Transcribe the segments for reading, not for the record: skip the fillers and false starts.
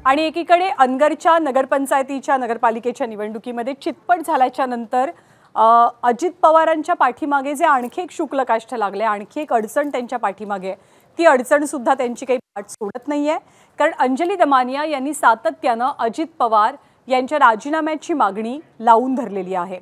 आणि एकीकडे अनगरच्या नगरपंचायतीच्या नगरपालिकेच्या निवडणुकीमध्ये चितपट झाल्याच्या नंतर अजित पवारांच्या पाठीमागे जे आणखी एक शुक्ल काष्ठ लागले, आणखी एक अडचण त्यांच्या पाठीमागे, ती अडचण सुद्धा त्यांची काही पाठ सोडत नाहीये। कारण अंजली दमानिया यांनी सातत्याने अजित पवार यांच्या राजीनाम्याची मागणी लावून धरलेली आहे।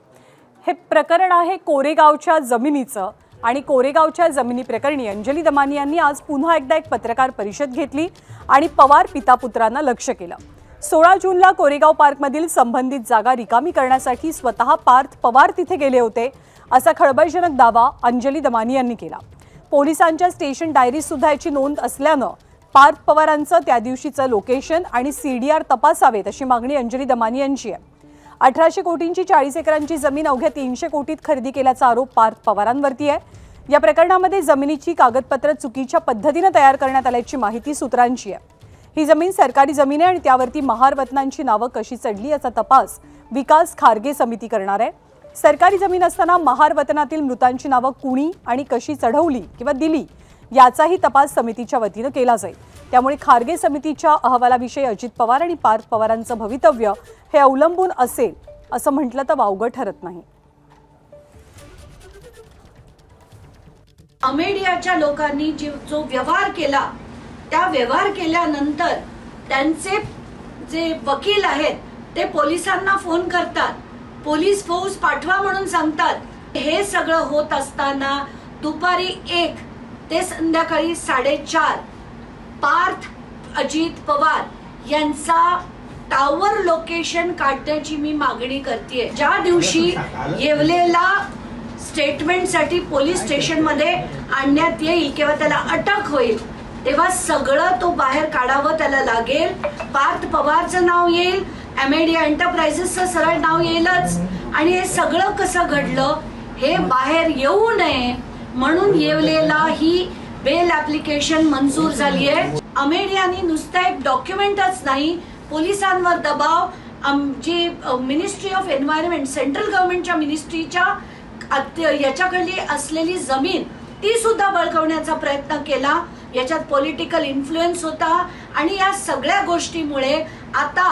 हे प्रकरण आहे कोरेगावच्या जमिनीचं आणि कोरेगावच्या जमिनी प्रकरणी अंजली दमानियांनी आज पुन्हा एकदा एक पत्रकार परिषद घेतली आणि पवार पितापुत्रांना लक्ष्य केलं। 16 जूनला कोरेगाव पार्कमधील संबंधित जागा रिकामी करण्यासाठी स्वतः पार्थ पवार तिथे गेले होते असा खळबळजनक दावा अंजली दमानियांनी केला। पोलिसांच्या स्टेशन डायरीत सुद्धा याची नोंद असल्यानं पार्थ पवारांचं त्या दिवशीचं लोकेशन आणि सीडीआर तपासावेत अशी मागणी अंजली दमानियांची आहे। 1800 कोटींची 40 एकरांची जमीन अवघ्या 300 कोटीत खरेदी केल्याचा आरोप पार्थ पवारांवरती आहे। या प्रकरणामध्ये जमिनीची कागदपत्र चुकीच्या पद्धतीने तयार करण्यात आल्याची माहिती सूत्रांची आहे। ही जमीन सरकारी जमीन आहे आणि त्यावरती महारवतनांची नावं कशी चढली याचा तपास विकास खारगे समिती करणार आहे। सरकारी जमीन असताना महारवतनातील मृतांची नावं कुणी आणि कशी चढवली किंवा दिली याचाही तपास समितीच्या वतीने केला जाईल। त्यामुळे खारगे समितीच्या अहवालाविषयी अजित पवार आणि पार्थ पवारांचं भवितव्य हे अवलंबून असेल असं म्हटलं तर वावगं ठरत नाही। अमेडियाच्या लोकांनी जो व्यवहार केला, त्या व्यवहार केल्यानंतर त्यांचे जे वकील आहेत ते पोलिसांना फोन करतात, पोलीस फौज पाठवा म्हणून सांगतात। हे सगळं होत असताना दुपारी 1 ते संध्याकाळी 4:30 पार्थ अजित पवार यांचा टावर लोकेशन काढण्याची मी मागणी करते। ज्या दिवशी येवलेला स्टेटमेंटसाठी पोलीस स्टेशन मध्ये आणण्यात येईल किंवा त्याला अटक होईल तेव्हा सगळं तो बाहेर काढावं त्याला लागेल। पार्थ पवारचं नाव येईल, अमेडिया एंटरप्राइजेसचं सरळ नाव येईलच आणि हे सगळं कसं घडलं हे बाहेर येऊ नये म्हणून येवलेला ही बेल ऍप्लिकेशन मंजूर झाली आहे। अमेडियाने नुसतं एक डॉक्युमेंटच नाही, पोलिसांवर दबाव, जी मिनिस्ट्री ऑफ एन्व्हायरमेंट सेंट्रल गव्हर्नमेंटच्या मिनिस्ट्रीच्या याच्याकडली असलेली जमीन ती सुद्धा बळकावण्याचा प्रयत्न केला। याच्यात पॉलिटिकल इन्फ्लुएन्स होता आणि या सगळ्या गोष्टीमुळे आता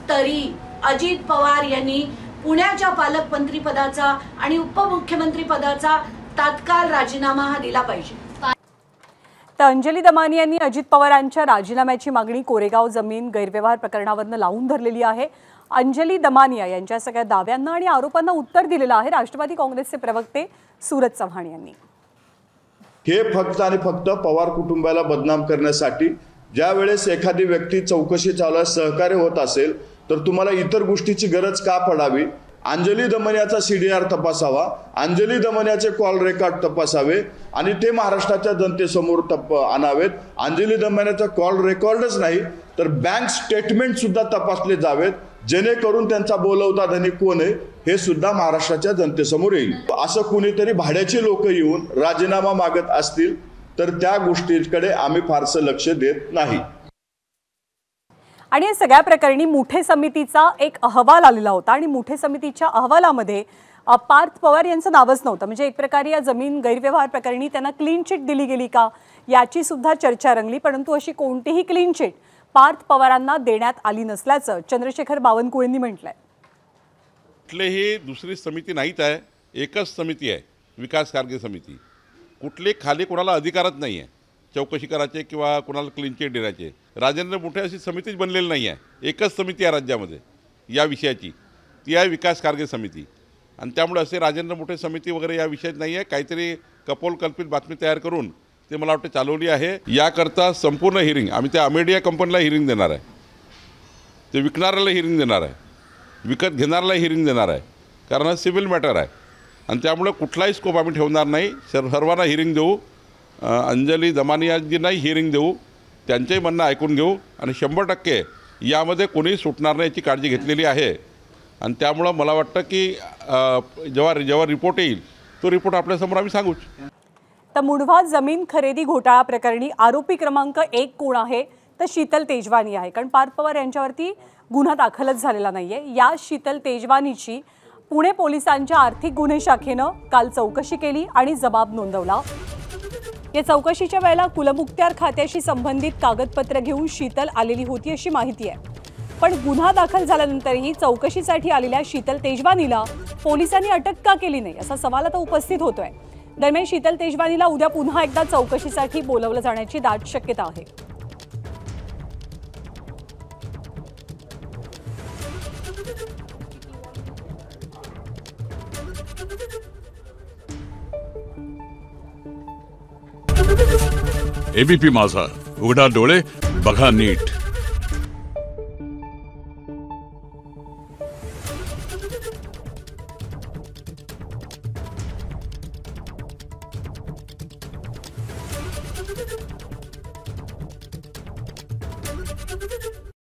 तरी अजित पवार यांनी पुण्याच्या पालकमंत्री पदाचा आणि उपमुख्यमंत्री पदाचा तात्काळ राजीनामा हा दिला पाहिजे। तर अंजली दमानियांनी अजित पवारांच्या राजीनाम्याची मागणी कोरेगाव जमीन गैरव्यवहार प्रकरणावरून लावून धरलेली आहे। अंजली दमानिया यांच्या सगळ्या दाव्यांना आणि आरोपांना उत्तर दिलेलं आहे राष्ट्रवादी काँग्रेसचे प्रवक्ते सूरज चव्हाण यांनी। हे फक्त आणि फक्त पवार कुटुंबाला बदनाम करण्यासाठी ज्या वेळेस एखादी व्यक्ती चौकशी चालवण्यास सहकार्य होत असेल तर तुम्हाला इतर गोष्टीची गरज का पडावी? अंजली दमानियाचा सीडीआर तपासावा, अंजली दमानियाचे कॉल रेकॉर्ड तपासावे आणि ते महाराष्ट्राच्या जनतेसमोर आणावेत। अंजली दमानियाचा कॉल रेकॉर्डच नाही तर बँक स्टेटमेंट सुद्धा तपासले जावेत, जेणेकरून त्यांचा बोलवता धनी कोण आहे हे सुद्धा महाराष्ट्राच्या जनतेसमोर येईल। असं कुणीतरी भाड्याचे लोक येऊन राजीनामा मागत असतील तर त्या गोष्टीकडे आम्ही फारसं लक्ष देत नाही। आणि या सगळ्या प्रकरणी मुठे समितीचा एक अहवाल आलेला होता आणि मुठे समितीच्या अहवालामध्ये पार्थ पवार यांचं नावच नव्हतं। म्हणजे एक प्रकारे या जमीन गैरव्यवहार प्रकरणी त्यांना क्लीन चिट दिली गेली का याची सुद्धा चर्चा रंगली, परंतु अशी कोणतीही क्लीन चिट पार्थ पवारांना देण्यात आली नसल्याचं चंद्रशेखर बावनकुळेंनी म्हटलंय। कुठलीही दुसरी समिती नाहीच आहे, एकच समिती आहे, विकास खारगे समिती। कुठले खाली कोणाला अधिकारच नाही आहे चौकशी करायचे किंवा कोणाला क्लीन चिट देण्याचे। राजेंद्र मोठे अशी समितीच बनलेली नाही आहे, एकच समिती आहे राज्यामध्ये या विषयाची, ती आहे विकास खारगे समिती। आणि त्यामुळे असे राजेंद्र मोठे समिती वगैरे या विषयात नाही आहे, काहीतरी कपोलकल्पित बातमी तयार करून ते मला वाटतं चालवली आहे। याकरता संपूर्ण हिअरिंग आम्ही त्या अमेडिया कंपनीला हिअरिंग देणार आहे, ते विकणाऱ्याला हिअरिंग देणार आहे, विकत घेणाऱ्याला हिअरिंग देणार आहे, कारण हा सिव्हिल मॅटर आहे आणि त्यामुळे कुठलाही स्कोप आम्ही ठेवणार नाही। सर्वांना हिअरिंग देऊ, अंजली दमानियांजींनाही हिअरिंग देऊ, त्यांचंही म्हणणं ऐकून घेऊ आणि 100% यामध्ये कोणीही सुटणार नाही याची काळजी घेतलेली आहे। आणि त्यामुळं मला वाटतं की जेव्हा रिपोर्ट येईल तो रिपोर्ट आपल्यासमोर आम्ही सांगूच। तर मुढवा जमीन खरेदी घोटाळा प्रकरणी आरोपी क्रमांक 1 कोण आहे तर शीतल तेजवानी आहे। कारण पार्थ पवार यांच्यावरती गुन्हा दाखलच झालेला नाहीये। या शीतल तेजवानीची पुणे पोलिसांच्या आर्थिक गुन्हे शाखेनं काल चौकशी केली आणि जबाब नोंदवला। या चौकशीच्या वेळेला कुलमुखत्यार खात्याशी संबंधित कागदपत्र घेऊन शीतल आलेली होती अशी माहिती आहे। पण गुन्हा दाखल झाल्यानंतरही चौकशीसाठी आलेल्या शीतल तेजवानीला पोलिसांनी अटक का केली नाही असा सवाल आता उपस्थित होतोय. दरम्यान शीतल तेजवानीला उद्या पुन्हा एकदा चौकशीसाठी बोलवलं जाण्याची दाट शक्यता आहे. एबीपी माझा, उघडा डोळे बघा नीट.